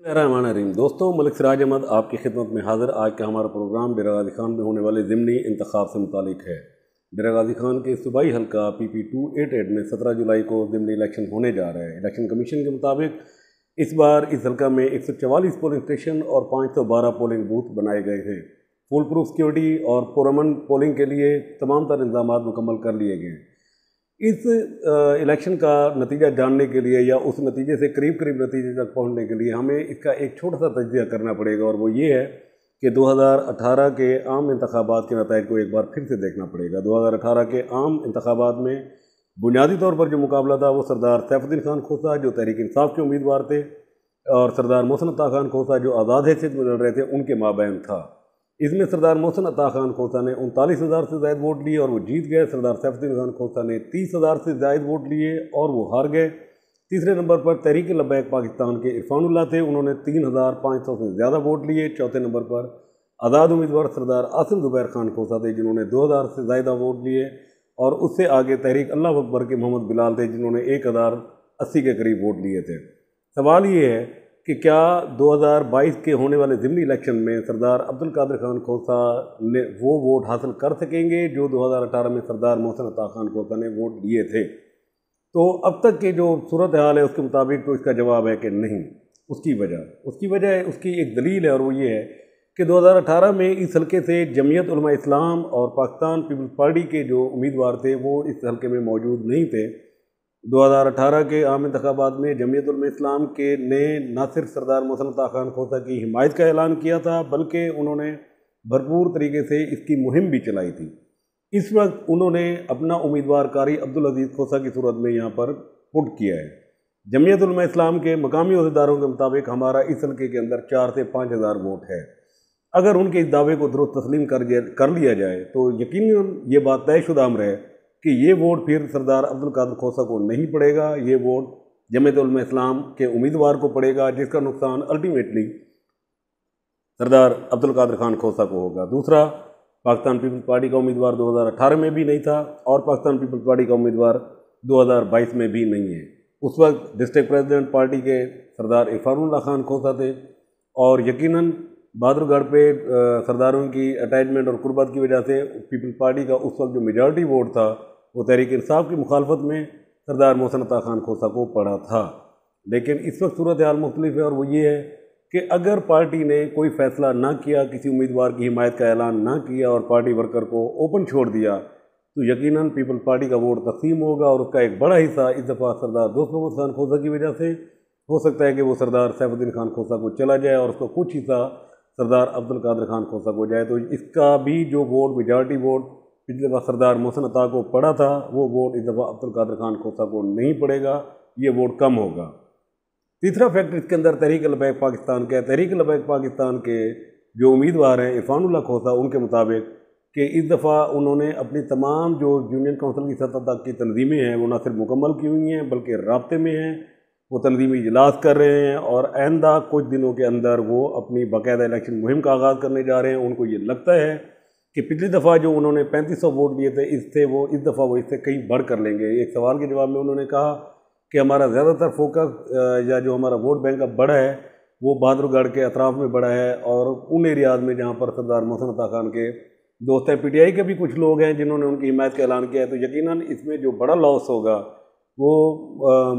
रहमान दोस्तों, मलिक सिराज अहमद आपकी खिदमत में हाज़िर। आज का हमारा प्रोग्राम डेरा गाज़ी खान में होने वाले ज़िमनी इंतखाब से मुतालिक है। डेरा गाज़ी खान के सूबाई हल्का PP288 में 17 जुलाई को ज़िमनी इलेक्शन होने जा रहा है। इलेक्शन कमीशन के मुताबिक इस बार इस हल्का में 144 पोलिंग स्टेशन और 512 पोलिंग बूथ बनाए गए हैं। फुल प्रूफ सिक्योरिटी और पुरअमन पोलिंग के लिए तमाम तर इंतजाम मुकम्मल कर लिए गए हैं। इस इलेक्शन का नतीजा जानने के लिए या उस नतीजे से करीब करीब नतीजे तक पहुंचने के लिए हमें इसका एक छोटा सा तजज़िया करना पड़ेगा, और वो ये है कि 2018 के आम इंतखाबात के नताइज को एक बार फिर से देखना पड़ेगा। 2018 के आम इंतखाबात में बुनियादी तौर पर जो मुकाबला था वो सरदार सैफुद्दीन खान खोसा जो तहरीक इंसाफ के उम्मीदवार थे, और सरदार मोहसिन अता खान खोसा जो आज़ाद हैसियत में लड़ रहे थे, उनके माबैन था। इसमें सरदार मोहसिन अता खान खोसा ने 39,000 से ज़ायद वोट लिए और वो जीत गए। सरदार सैफुद्दीन खान खोसा ने 30,000 से ज़ायद वोट लिए और वो हार गए। तीसरे नंबर पर तहरीक लब्बैक पाकिस्तान के इरफानुल्लाह थे, उन्होंने 3,500 से ज़्यादा वोट लिए। चौथे नंबर पर आज़ाद उम्मीदवार सरदार आसिम ज़ुबैर खान खोसा थे, जिन्होंने 2,000 से ज़्यादा वोट लिए। और उससे आगे तहरीक अल्लाह अकबर के मोहम्मद बिलाल थे, जिन्होंने 1,080 के करीब वोट लिए थे। सवाल ये है कि क्या 2022 के होने वाले ज़िमनी इलेक्शन में सरदार अब्दुल कादिर खान खोसा ने वो वोट हासिल कर सकेंगे जो 2018 में सरदार मोहसिन अता खान खोसा ने वोट लिए थे? तो अब तक के जो सूरत हाल है उसके मुताबिक तो इसका जवाब है कि नहीं। उसकी एक दलील है, और वो ये है कि 2018 में इस हल्के से जमीयत उलमा इस्लाम और पाकिस्तान पीपल्स पार्टी के जो उम्मीदवार थे वो इस हल्के में मौजूद नहीं थे। 2018 के आम इंतखाबात में जमीयत उलमा इस्लाम के ने न सिर्फ सरदार मोहसिन अता खान खोसा की हिमायत का ऐलान किया था, बल्कि उन्होंने भरपूर तरीके से इसकी मुहिम भी चलाई थी। इस वक्त उन्होंने अपना उम्मीदवार कारी अब्दुल अजीज़ खोसा की सूरत में यहाँ पर पुट किया है। जमीयत उलमा इस्लाम के मकामी अहदेदारों के मुताबिक हमारा इस हल्के के अंदर 4 से 5,000 वोट है। अगर उनके इस दावे को दुरुस्त तस्लीम कर लिया जाए तो यकीनन ये बात तयशुदा अमर है कि ये वोट फिर सरदार अब्दुल कादिर खोसा को नहीं पड़ेगा, ये वोट जमीयत उलमा इस्लाम के उम्मीदवार को पड़ेगा, जिसका नुकसान अल्टीमेटली सरदार अब्दुल कादिर खान खोसा को होगा। दूसरा, पाकिस्तान पीपल्स पार्टी का उम्मीदवार 2018 में भी नहीं था और पाकिस्तान पीपल्स पार्टी का उम्मीदवार 2022 में भी नहीं है। उस वक्त डिस्ट्रिक्ट प्रेसिडेंट पार्टी के सरदार इरफानुल्लाह खान खोसा थे, और यकीनन बहादुरगढ़ पे सरदारों की अटैचमेंट और कुर्बत की वजह से पीपल्स पार्टी का उस वक्त जो मेजॉरिटी वोट था वो तहरीक इंसाफ की मुखालफत में सरदार मोहसिन अता खान खोसा को पड़ा था। लेकिन इस वक्त सूरत हाल मुख्तलिफ है, और वो ये है कि अगर पार्टी ने कोई फ़ैसला ना किया, किसी उम्मीदवार की हिमायत का ऐलान ना किया और पार्टी वर्कर को ओपन छोड़ दिया, तो यकीनन पीपल्स पार्टी का वोट तकसीम होगा, और उसका एक बड़ा हिस्सा इस दफ़ा सरदार दोस्त मोहम्मद खान खोसा की वजह से हो सकता है कि वो सरदार सैफुद्दीन खान खोसा को चला जाए और उसका कुछ हिस्सा सरदार अब्दुल कादिर खान खोसा को जाए। तो इसका भी जो वोट मेजॉरिटी वोट पिछली दफ़ा सरदार मोहसिन अता को पड़ा था, वो वोट इस दफ़ा अब्दुल कादिर खान खोसा को नहीं पड़ेगा, ये वोट कम होगा। तीसरा फैक्टर इसके अंदर तहरीक लब्बैक पाकिस्तान का है। तहरीक लब्बैक पाकिस्तान के जो उम्मीदवार हैं इरफानुल्लाह खोसा, उनके मुताबिक कि इस दफ़ा उन्होंने अपनी तमाम जो यूनियन काउंसिल की सतह तक की तंजीमें हैं वो न सिर्फ मुकम्मल की हुई हैं बल्कि राब्ते में हैं, वो तंजीमी इजलास कर रहे हैं, और आइंदा कुछ दिनों के अंदर वो अपनी बाकायदा इलेक्शन मुहिम का आगाज़ करने जा रहे हैं। उनको ये लगता है कि पिछली दफ़ा जो उन्होंने 3500 वोट लिए थे, इस दफ़ा वो इससे कहीं बढ़ कर लेंगे। एक सवाल के जवाब में उन्होंने कहा कि हमारा ज़्यादातर फोकस या जो हमारा वोट बैंक अब बढ़ा है वो बहादुरगढ़ के अतराफ़ में बढ़ा है, और उन एरियाज़ में जहाँ पर सरदार मोहसिन अता खान के दोस्त हैं। PTI के भी कुछ लोग हैं जिन्होंने उनकी हिमायत का ऐलान किया है। तो यकीनन इसमें जो बड़ा लॉस होगा वो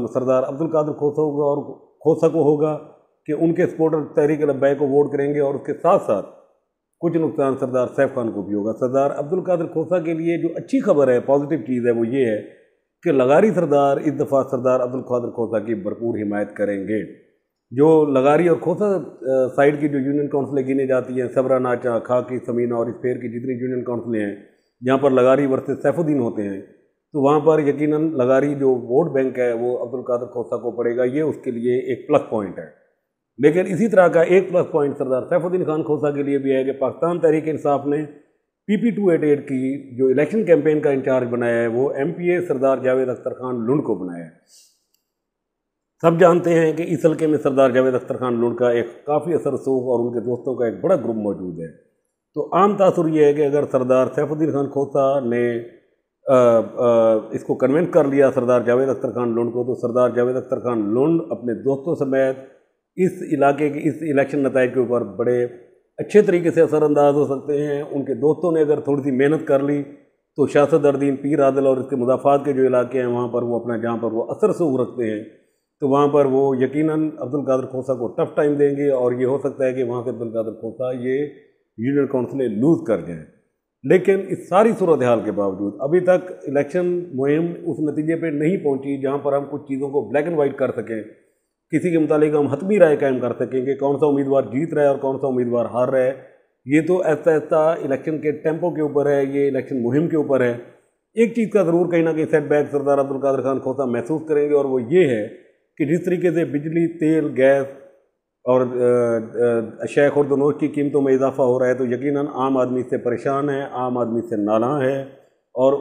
सरदार अब्दुल कादिर खोसा होगा, और खोसा को होगा कि उनके सपोर्टर तहरीक लब्बैक को वोट करेंगे, और उसके साथ साथ कुछ नुकसान सरदार सैफ खान को भी होगा। सरदार अब्दुल कादिर खोसा के लिए जो अच्छी खबर है, पॉजिटिव चीज़ है, वो ये है कि लगारी सरदार इस दफ़ा सरदार अब्दुल कादिर खोसा की भरपूर हिमायत करेंगे। जो लगारी और खोसा साइड की जो यूनियन काउंसिलें गिनी जाती हैं, सबरा, नाचा, खाकी, समीना और स्पेयर की जितनी यूनियन काउंसिलें हैं जहाँ पर लगारी वर्सेस सैफुद्दीन होते हैं, तो वहाँ पर यकीनन लगारी जो वोट बैंक है वो अब्दुल कादिर खोसा को पड़ेगा। ये उसके लिए एक प्लस पॉइंट है। लेकिन इसी तरह का एक प्लस पॉइंट सरदार सैफुद्दीन खान खोसा के लिए भी है कि पाकिस्तान तहरीक इंसाफ ने PP288 की जो इलेक्शन कैंपेन का इंचार्ज बनाया है वो MPA सरदार जावेद अख्तर खान लुंड को बनाया है। सब जानते हैं कि इस हल्के में सरदार जावेद अख्तर खान लुंड का एक काफ़ी असर रसूख और उनके दोस्तों का एक बड़ा ग्रुप मौजूद है। तो आम तासुर ये है कि अगर सरदार सैफुद्दीन खान खोसा ने इसको कन्वेंस कर लिया सरदार जावेद अख्तर खान लुंड को, तो सरदार जावेद अख्तर खान लुंड अपने दोस्तों समेत اس علاقے کے اس الیکشن نتائج کے اوپر بڑے اچھے طریقے سے اثر انداز ہو سکتے ہیں۔ ان کے دوستوں نے اگر تھوڑی سی محنت کر لی تو شاہ صدر دین پیر عادل اور اس کے مضافات کے جو علاقے ہیں وہاں پر وہ اپنا جہاں پر وہ اثر سوگ رکھتے ہیں تو وہاں پر وہ یقیناً عبدالقادر کھوسہ کو ٹف ٹائم دیں گے، اور یہ ہو سکتا ہے کہ وہاں سے عبدالقادر کھوسہ یہ یونین کونسلیں لوز کر جائیں۔ لیکن اس ساری صورتحال کے باوجود ابھی تک الیکشن مہم اس نتیجے پہ نہیں پہنچی جہاں پر ہم کچھ چیزوں کو بلیک اینڈ وائٹ کر سکیں، کسی کے متعلق ہم حتمی رائے قائم کر سکیں کہ کون سا امیدوار جیت رہا ہے اور کون سا امیدوار ہار رہا ہے۔ یہ تو ایسا ایسا الیکشن کے ٹیمپو کے اوپر ہے، یہ الیکشن مہم کے اوپر ہے۔ ایک چیز کا ضرور کہیں نہ کہیں سیٹ بیک سردار عبدالقادر خان کھوسہ محسوس کریں گے، اور وہ یہ ہے کہ جس طریقے سے بجلی، تیل، گیس اور اشیاء خرد و نوش کی قیمتوں میں اضافہ ہو رہا ہے تو یقیناً عام آدمی اس سے پریشان ہے، عام آدمی اس سے نالاں ہے، اور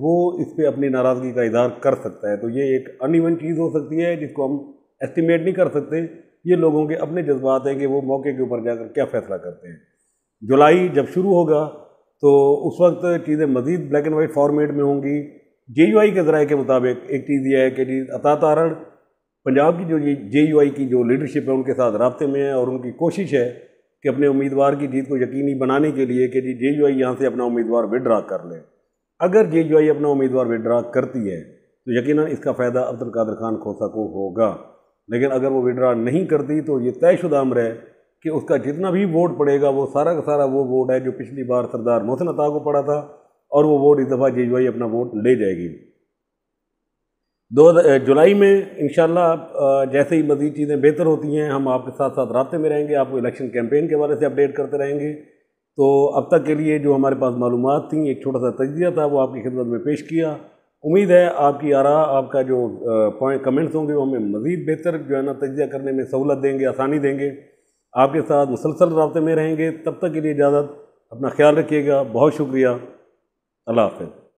وہ اس پہ اپنی ناراضگی کا اظہار کر سکتا ہے۔ تو یہ ایک ان ایون چیز ہو سکتی ہے جس کو ہم ایسٹیمیٹ نہیں کر سکتے۔ یہ لوگوں کے اپنے جذبات ہیں کہ وہ موقع کے اوپر جا کر کیا فیصلہ کرتے ہیں۔ جولائی جب شروع ہوگا تو اس وقت چیزیں مزید بلیک اینڈ وائٹ فارمیٹ میں ہوں گی۔ جے یو آئی کے ذرائع کے مطابق ایک چیز یہ ہے کہ عطا تارڑ پنجاب کی جو جے یو آئی کی جو لیڈرشپ ہے ان کے ساتھ رابطے میں ہے، اور ان کی کوشش ہے کہ اپنے امیدوار کی جیت کو یقینی بنانے کے لیے کہ جے یو آئی یہاں سے اپنا امیدوار وڈرا کر لے۔ اگر جے یو آئی اپنا امیدوار وڈرا کرتی ہے تو یقیناً اس کا فائدہ عبدالقادر خان کھوسہ کو ہوگا، لیکن اگر وہ وڈرا نہیں کرتی تو یہ طے شدہ امر ہے کہ اس کا جتنا بھی ووٹ پڑے گا وہ سارا کا سارا وہ ووٹ ہے جو پچھلی بار سردار محسن عطا کو پڑا تھا، اور وہ ووٹ اس دفعہ جے یو آئی اپنا ووٹ لے جائے گی۔ جولائی میں انشاءاللہ جیسے ہی مزید چیزیں بہتر ہوتی ہیں ہم آپ کے ساتھ ساتھ رابطے میں رہیں گے، آپ کو الیکشن کیمپین کے حوالے سے اپڈیٹ کرتے رہیں گے۔ تو اب تک کے لیے جو ہمارے پاس معلومات تھیں، ایک چھوٹا سا تجزیہ تھا، وہ آپ کی خدمت میں پیش کیا۔ امید ہے آپ کی آراء، آپ کا جو کمنٹس ہوں گے وہ ہمیں مزید بہتر جو ہے نا تجزیہ کرنے میں سہولت دیں گے، آسانی دیں گے۔ آپ کے ساتھ مسلسل رابطے میں رہیں گے۔ تب تک کے لیے اجازت، اپنا خیال رکھیے گا۔ بہت شکریہ، اللہ حافظ۔